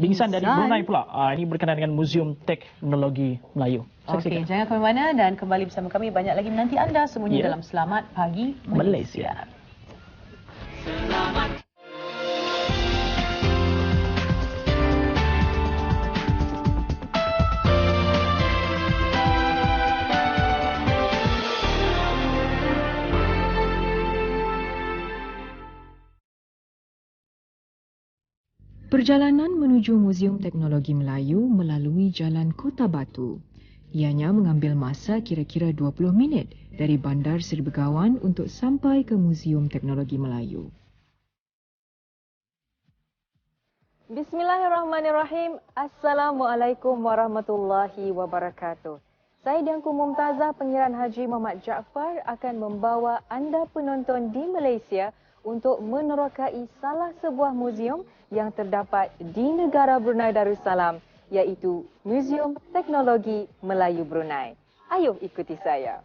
Bingsan dari Brunei pula. Ini berkenaan dengan Muzium Teknologi Melayu. Okey, jangan ke mana-mana dan kembali bersama kami. Banyak lagi menanti anda semuanya dalam Selamat Pagi Malaysia. Selamat. Perjalanan menuju Muzium Teknologi Melayu melalui Jalan Kota Batu. Ianya mengambil masa kira-kira 20 minit dari Bandar Seri Begawan untuk sampai ke Muzium Teknologi Melayu. Bismillahirrahmanirrahim. Assalamualaikum warahmatullahi wabarakatuh. Saya Dianku Mumtazah, Pengiran Haji Muhammad Jaafar akan membawa anda penonton di Malaysia untuk menerokai salah sebuah muzium yang terdapat di negara Brunei Darussalam, iaitu Muzium Teknologi Melayu Brunei. Ayuh ikuti saya.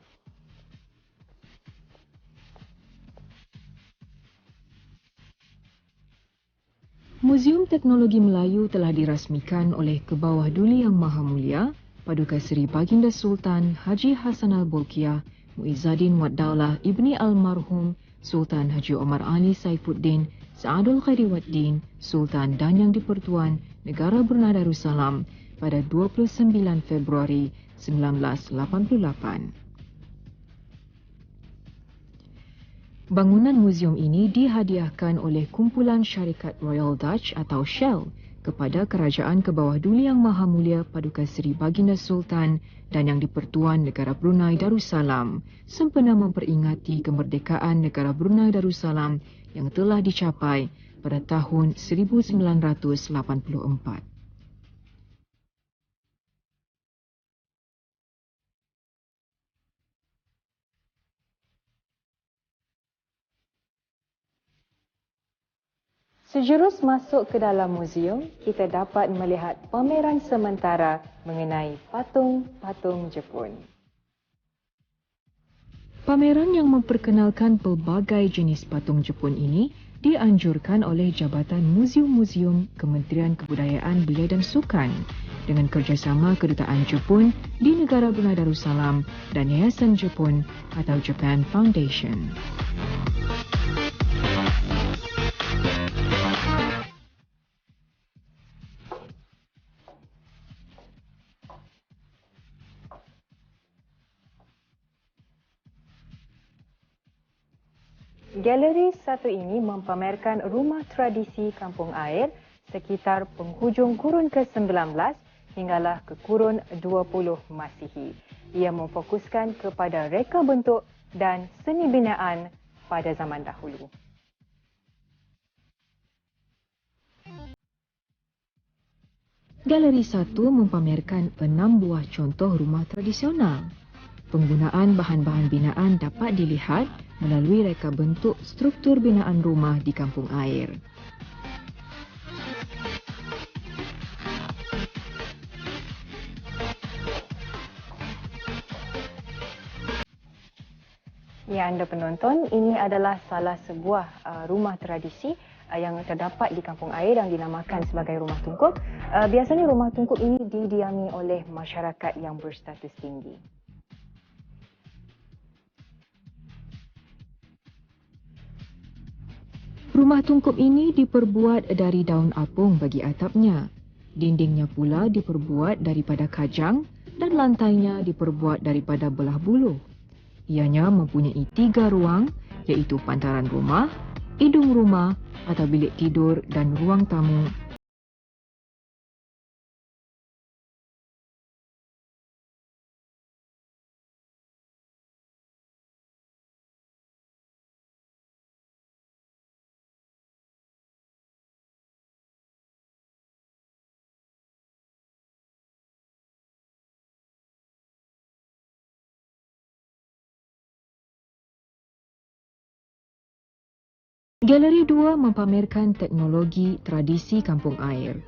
Muzium Teknologi Melayu telah dirasmikan oleh Kebawah Duli Yang Maha Mulia, Paduka Seri Baginda Sultan Haji Hassan Al-Bolkiah, Muizzaddin Wad Daulah Ibni Almarhum Sultan Haji Omar Ali Saifuddin Saadul Khairi Waddin, Sultan dan Yang di-Pertuan Negara Brunei Darussalam pada 29 Februari 1988. Bangunan muzium ini dihadiahkan oleh kumpulan syarikat Royal Dutch atau Shell kepada Kerajaan Kebawah Duli Yang Maha Mulia Paduka Seri Baginda Sultan dan Yang di-Pertuan Negara Brunei Darussalam sempena memperingati kemerdekaan Negara Brunei Darussalam yang telah dicapai pada tahun 1984. Sejurus masuk ke dalam muzium, kita dapat melihat pameran sementara mengenai patung-patung Jepun. Pameran yang memperkenalkan pelbagai jenis patung Jepun ini dianjurkan oleh Jabatan Muzium-Muzium Kementerian Kebudayaan Belia dan Sukan dengan kerjasama Kedutaan Jepun di negara Brunei Darussalam dan Yayasan Jepun atau Japan Foundation. Galeri satu ini mempamerkan rumah tradisi kampung air sekitar penghujung kurun ke-19 hinggalah ke kurun 20 Masihi. Ia memfokuskan kepada reka bentuk dan seni binaan pada zaman dahulu. Galeri 1 mempamerkan 6 buah contoh rumah tradisional. Penggunaan bahan-bahan binaan dapat dilihat melalui reka bentuk struktur binaan rumah di kampung air. Ya, anda penonton, ini adalah salah sebuah rumah tradisi yang terdapat di kampung air yang dinamakan sebagai rumah tungkup. Biasanya rumah tungkup ini didiami oleh masyarakat yang berstatus tinggi. Rumah tungkup ini diperbuat dari daun apung bagi atapnya. Dindingnya pula diperbuat daripada kajang dan lantainya diperbuat daripada belah buluh. Ianya mempunyai 3 ruang, iaitu pantaran rumah, hidung rumah atau bilik tidur dan ruang tamu. Galeri 2 mempamerkan teknologi tradisi kampung air.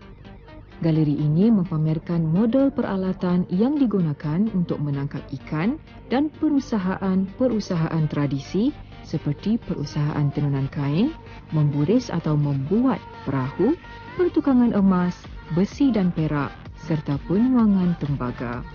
Galeri ini mempamerkan model peralatan yang digunakan untuk menangkap ikan dan perusahaan-perusahaan tradisi seperti perusahaan tenunan kain, memburis atau membuat perahu, pertukangan emas, besi dan perak serta penuangan tembaga.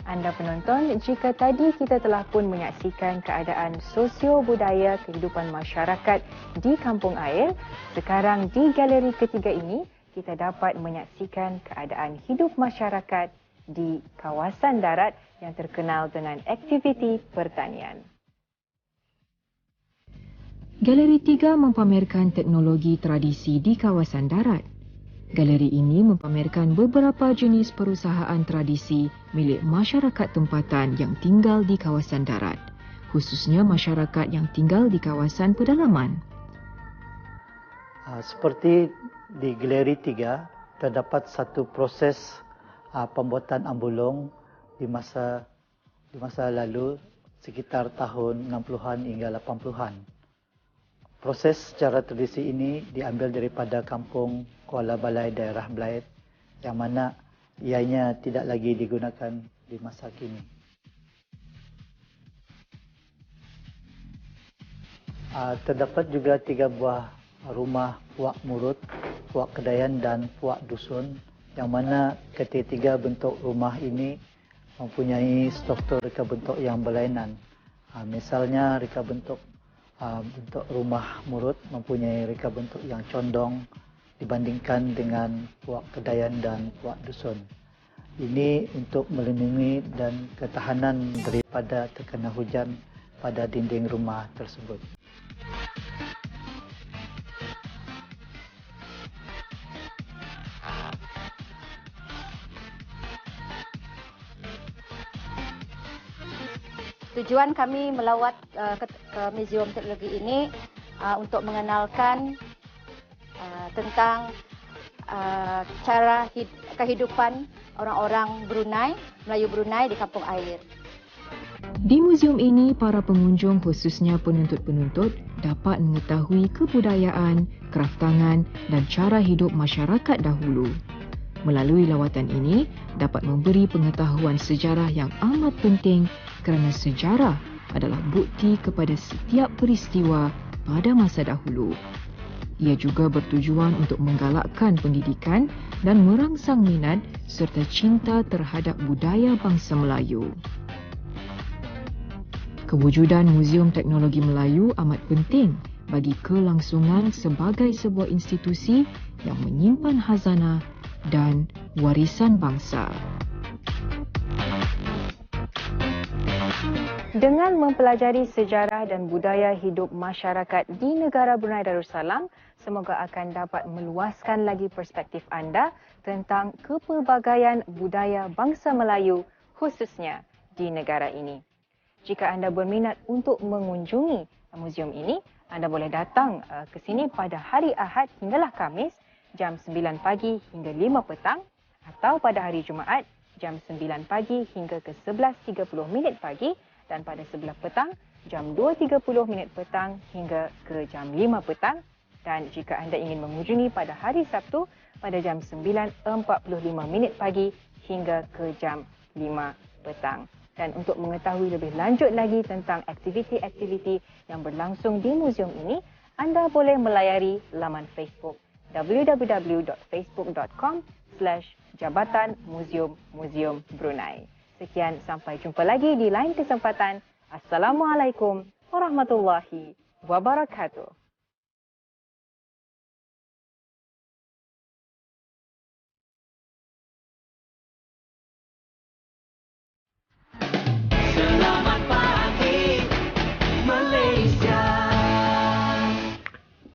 Anda penonton, jika tadi kita telah pun menyaksikan keadaan sosio-budaya kehidupan masyarakat di kampung air, sekarang di galeri ketiga ini kita dapat menyaksikan keadaan hidup masyarakat di kawasan darat yang terkenal dengan aktiviti pertanian. Galeri 3 mempamerkan teknologi tradisi di kawasan darat. Galeri ini mempamerkan beberapa jenis perusahaan tradisi milik masyarakat tempatan yang tinggal di kawasan darat, khususnya masyarakat yang tinggal di kawasan pedalaman. Seperti di Galeri 3, terdapat satu proses pembuatan ambulong di masa lalu sekitar tahun 60-an hingga 80-an. Proses secara tradisi ini diambil daripada kampung Kuala Balai daerah Belait yang mana ianya tidak lagi digunakan di masa kini. Terdapat juga 3 buah rumah puak murut, puak kedayan dan puak dusun yang mana ketiga bentuk rumah ini mempunyai struktur reka bentuk yang berlainan. Misalnya reka bentuk rumah murut mempunyai reka bentuk yang condong dibandingkan dengan puak kedayan dan puak dusun. Ini untuk melindungi dan ketahanan daripada terkena hujan pada dinding rumah tersebut. Tujuan kami melawat ke Muzium Teknologi ini untuk mengenalkan tentang cara kehidupan orang-orang Brunei, Melayu Brunei di kampung air. Di muzium ini, para pengunjung khususnya penuntut-penuntut dapat mengetahui kebudayaan, kraftangan dan cara hidup masyarakat dahulu. Melalui lawatan ini, dapat memberi pengetahuan sejarah yang amat penting kerana sejarah adalah bukti kepada setiap peristiwa pada masa dahulu. Ia juga bertujuan untuk menggalakkan pendidikan dan merangsang minat serta cinta terhadap budaya bangsa Melayu. Kewujudan Muzium Teknologi Melayu amat penting bagi kelangsungan sebagai sebuah institusi yang menyimpan khazanah dan warisan bangsa. Dengan mempelajari sejarah dan budaya hidup masyarakat di negara Brunei Darussalam, semoga akan dapat meluaskan lagi perspektif anda tentang kepelbagaian budaya bangsa Melayu khususnya di negara ini. Jika anda berminat untuk mengunjungi muzium ini, anda boleh datang ke sini pada hari Ahad hinggalah Khamis jam 9 pagi hingga 5 petang atau pada hari Jumaat jam 9 pagi hingga ke 11.30 pagi dan pada 11 petang jam 2.30 petang hingga ke jam 5 petang. Dan jika anda ingin mengunjungi pada hari Sabtu pada jam 9.45 pagi hingga ke jam 5 petang. Dan untuk mengetahui lebih lanjut lagi tentang aktiviti-aktiviti yang berlangsung di muzium ini, anda boleh melayari laman Facebook www.facebook.com/Jabatan Muzium Muzium Brunei. Sekian, sampai jumpa lagi di lain kesempatan. Assalamualaikum warahmatullahi wabarakatuh.